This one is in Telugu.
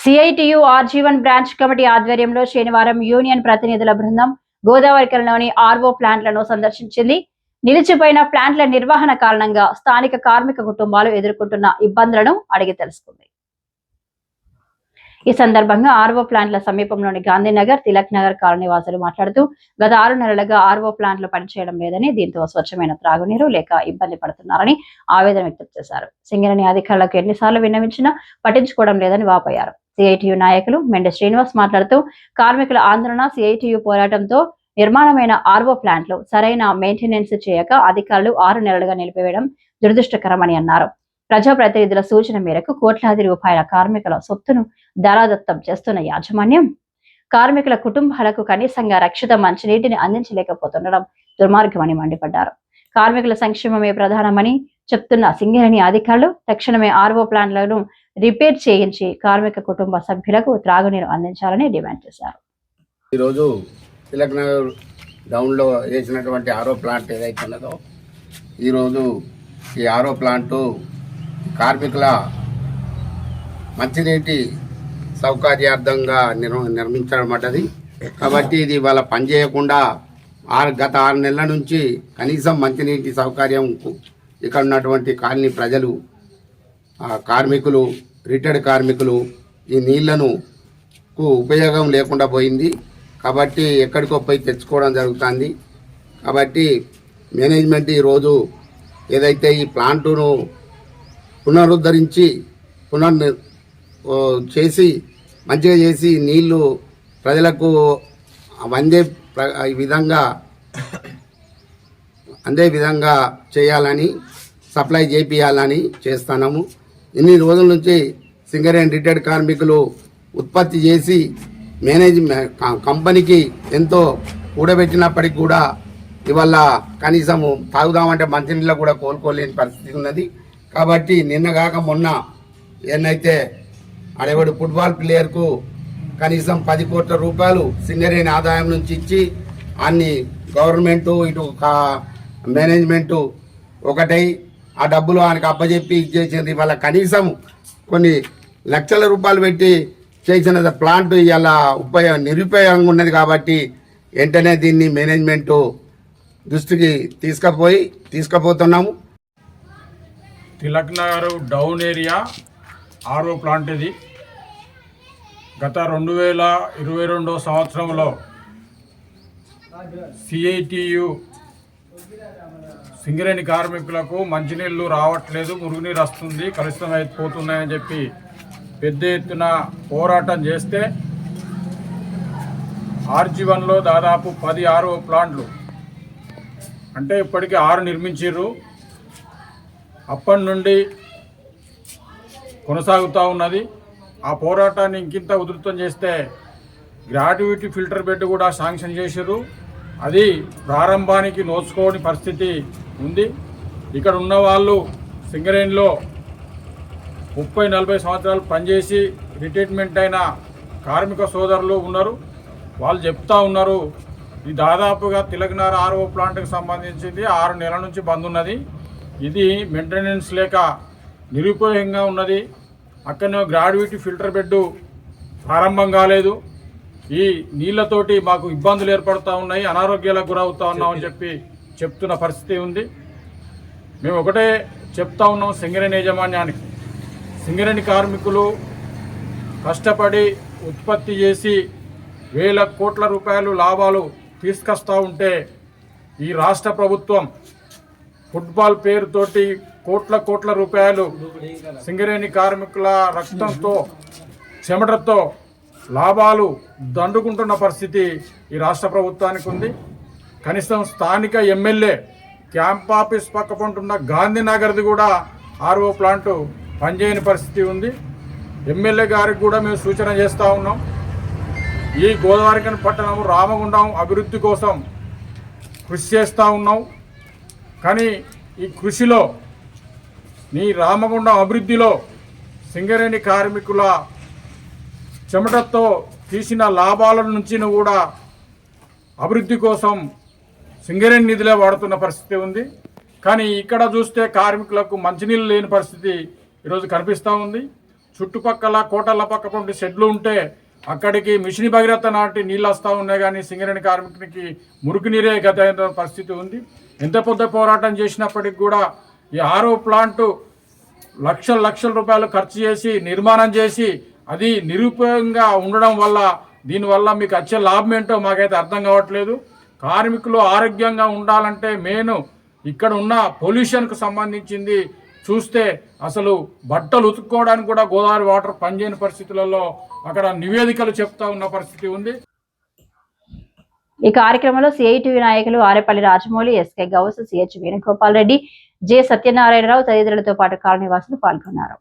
సిఐటియు ఆర్జీవన్ బ్రాంచ్ కమిటీ ఆధ్వర్యంలో శనివారం యూనియన్ ప్రతినిధుల బృందం గోదావరికరంలోని ఆర్వో ప్లాంట్లను సందర్శించింది. నిలిచిపోయిన ప్లాంట్ల నిర్వహణ కారణంగా స్థానిక కార్మిక కుటుంబాలు ఎదుర్కొంటున్న ఇబ్బందులను అడిగి తెలుసుకుంది. ఈ సందర్భంగా ఆర్వో ప్లాంట్ల సమీపంలోని గాంధీనగర్, తిలక్ నగర్ కాలనీ వాసులు మాట్లాడుతూ గత 6 నెలలుగా ఆర్వో ప్లాంట్లు పనిచేయడం లేదని, దీంతో స్వచ్ఛమైన త్రాగునీరు లేక ఇబ్బంది పడుతున్నారని ఆవేదన వ్యక్తం చేశారు. సింగరేణి అధికారులకు ఎన్నిసార్లు విన్నవించినా పట్టించుకోవడం లేదని వాపోయారు. సిఐటియు నాయకులు మెండే శ్రీనివాస్ మాట్లాడుతూ కార్మికుల ఆందోళన, సిఐటియు పోరాటంతో నిర్మాణమైన ఆర్వో ప్లాంట్లు సరైన మెయింటెనెన్స్ చేయక అధికారులు 6 నెలలుగా నిలిపివేయడం దురదృష్టకరమని అన్నారు. ప్రజాప్రతినిధుల సూచన మేరకు కోట్లాది రూపాయల కార్మికుల సొత్తును దారాదత్తం చేస్తున్న యాజమాన్యం కార్మికుల కుటుంబాలకు కనీసంగా రక్షిత మంచినీటిని అందించలేకపోతుండడం దుర్మార్గమని మండిపడ్డారు. కార్మికుల సంక్షేమమే ప్రధానమని చెప్తున్న సింగరేణి అధికారులు తక్షణమే ఆర్వో ప్లాంట్లను రిపేర్ చేయించి కార్మిక కుటుంబ సభ్యులకు త్రాగునీరు అందించాలని డిమాండ్ చేశారు. ఈరోజు తిలక్ నగర్ డౌన్లో వేసినటువంటి ఆర్ఓ ప్లాంట్ ఏదైతే ఉన్నదో, ఈరోజు ఈ ఆర్ఓ ప్లాంటు కార్మికుల మంచినీటి సౌకర్యార్థంగా నిర్మించడం పడ్డది. కాబట్టి ఇది వాళ్ళ పనిచేయకుండా గత 6 నెలల నుంచి కనీసం మంచినీటి సౌకర్యం ఇక్కడ ఉన్నటువంటి కాలనీ ప్రజలు, కార్మికులు, రిటైర్డ్ కార్మికులు ఈ నీళ్లను ఉపయోగం లేకుండా పోయింది. కాబట్టి ఎక్కడికో పోయి తెచ్చుకోవడం జరుగుతుంది. కాబట్టి మేనేజ్మెంట్ ఈరోజు ఏదైతే ఈ ప్లాంటును పునరుద్ధరించి చేసి మంచిగా చేసి నీళ్లు ప్రజలకు అందే విధంగా చేయాలని, సప్లై చేపియాలని చేస్తున్నాము. ఇన్ని రోజుల నుంచి సింగరేణి రిటైర్డ్ కార్మికులు ఉత్పత్తి చేసి కంపెనీకి ఎంతో కూడబెట్టినప్పటికి కూడా ఇవాళ కనీసము తాగుదామంటే మంచినీళ్ళు కూడా కోలుకోలేని పరిస్థితి ఉన్నది. కాబట్టి నిన్నగాక మొన్న ఏనైతే అడేవాడు ఫుట్బాల్ ప్లేయర్కు కనీసం 10 కోట్ల రూపాయలు సింగరేణి ఆదాయం నుంచి ఇచ్చి అన్ని గవర్నమెంటు ఇటు మేనేజ్మెంటు ఒకటై ఆ డబ్బులు ఆయనకు అప్పచెప్పి ఇచ్చేసింది. ఇవాళ కనీసం కొన్ని లక్షల రూపాయలు పెట్టి చేసిన ప్లాంట్ ఇలా నిరుపయోగంగా ఉన్నది. కాబట్టి వెంటనే దీన్ని మేనేజ్మెంటు దృష్టికి తీసుకుపోతున్నాము. Tilak Nagar down area RO plant ఇది. గత 2022 సంవత్సరంలో సిఐటియు సింగరేణి కార్మికులకు మంచినీళ్ళు రావట్లేదు, మురుగునీరు వస్తుంది, కలుషితం అయిపోతున్నాయని చెప్పి పెద్ద ఎత్తున పోరాటం చేస్తే ఆర్జీవన్లో దాదాపు 10 ఆర్ఓ ప్లాంట్లు అంటే ఇప్పటికీ 6 నిర్మించారు. అప్పటి నుండి కొనసాగుతూ ఉన్నది. ఆ పోరాటాన్ని ఇంకింత ఉధృతం చేస్తే గ్రాట్యుటీ ఫిల్టర్ బెడ్ కూడా శాంక్షన్ చేశారు. అది ప్రారంభానికి నోచుకోని పరిస్థితి ఉంది. ఇక్కడ ఉన్న వాళ్ళు సింగరేణిలో 30-40 సంవత్సరాలు పనిచేసి రిటైర్మెంట్ అయిన కార్మిక సోదరులు ఉన్నారు. వాళ్ళు చెప్తా ఉన్నారు, ఇది దాదాపుగా తిలక్ నగర్ ఆర్ఓ ప్లాంట్కి సంబంధించింది 6 నెలల నుంచి బంద్ ఉన్నది. ఇది మెయింటెనెన్స్ లేక నిరుపయోగంగా ఉన్నది. అక్కడనే గ్రాడ్యుటీ ఫిల్టర్ బెడ్ ప్రారంభం కాలేదు. ఈ నీళ్లతోటి మాకు ఇబ్బందులు ఏర్పడుతూ ఉన్నాయి, అనారోగ్యాలకు గురవుతూ ఉన్నామని చెప్పి చెప్తున్న పరిస్థితి ఉంది. మేము ఒకటే చెప్తా ఉన్నాం సింగరేణి యాజమాన్యానికి, సింగరేణి కార్మికులు కష్టపడి ఉత్పత్తి చేసి వేల కోట్ల రూపాయలు లాభాలు తీసుకొస్తూ ఉంటే ఈ రాష్ట్ర ప్రభుత్వం ఫుట్బాల్ పేరుతోటి కోట్ల రూపాయలు సింగరేణి కార్మికుల రక్తంతో, చెమటతో లాభాలు దండుకుంటున్న పరిస్థితి ఈ రాష్ట్ర ప్రభుత్వానికి ఉంది. కనీసం స్థానిక ఎమ్మెల్యే క్యాంప్ ఆఫీస్ పక్క పంటున్న గాంధీనగర్ది కూడా ఆర్ఓ ప్లాంటు పనిచేయని పరిస్థితి ఉంది. ఎమ్మెల్యే గారికి కూడా మేము సూచన చేస్తూ ఉన్నాం, ఈ గోదావరికని పట్టణం రామగుండం అభివృద్ధి కోసం కృషి చేస్తూ ఉన్నాం. కానీ ఈ కృషిలో నీ రామగుండం అభివృద్ధిలో సింగరేణి కార్మికుల చెమటతో తీసిన లాభాల నుంచి కూడా అభివృద్ధి కోసం సింగరేణి నిధులే వాడుతున్న పరిస్థితి ఉంది. కానీ ఇక్కడ చూస్తే కార్మికులకు మంచినీళ్ళు లేని పరిస్థితి ఈరోజు కనిపిస్తూ ఉంది. చుట్టుపక్కల కోటల పక్క పంటి షెడ్లు ఉంటే అక్కడికి మిషన్ భగీరథ నాటి నీళ్ళు వస్తూ ఉన్నాయి, కానీ సింగరేణి కార్మికునికి మురికి నీరే గత పరిస్థితి ఉంది. ఎంత పెద్ద పోరాటం చేసినప్పటికి కూడా ఈ ఆర్ఓ ప్లాంటు లక్షల రూపాయలు ఖర్చు చేసి నిర్మాణం చేసి అది నిరుపయోగంగా ఉండడం వల్ల దీనివల్ల మీకు వచ్చే లాభం ఏంటో మాకైతే అర్థం కావట్లేదు. కార్మికులు ఆరోగ్యంగా ఉండాలంటే మెయిన్ ఇక్కడ ఉన్న పొల్యూషన్కు సంబంధించింది చూస్తే అసలు బట్టలు ఉతుక్కోవడానికి కూడా గోదావరి వాటర్ పనిచేయని పరిస్థితులలో అక్కడ నివేదికలు చెప్తా ఉన్న పరిస్థితి ఉంది. ఈ కార్యక్రమంలో సిఐటివి నాయకులు Arepalli Rajamouli, SK Ghouse, CH Venugopal Reddy, J Satyanarayana Rao తదితరులతో పాటు కాలనీవాసులు పాల్గొన్నారు.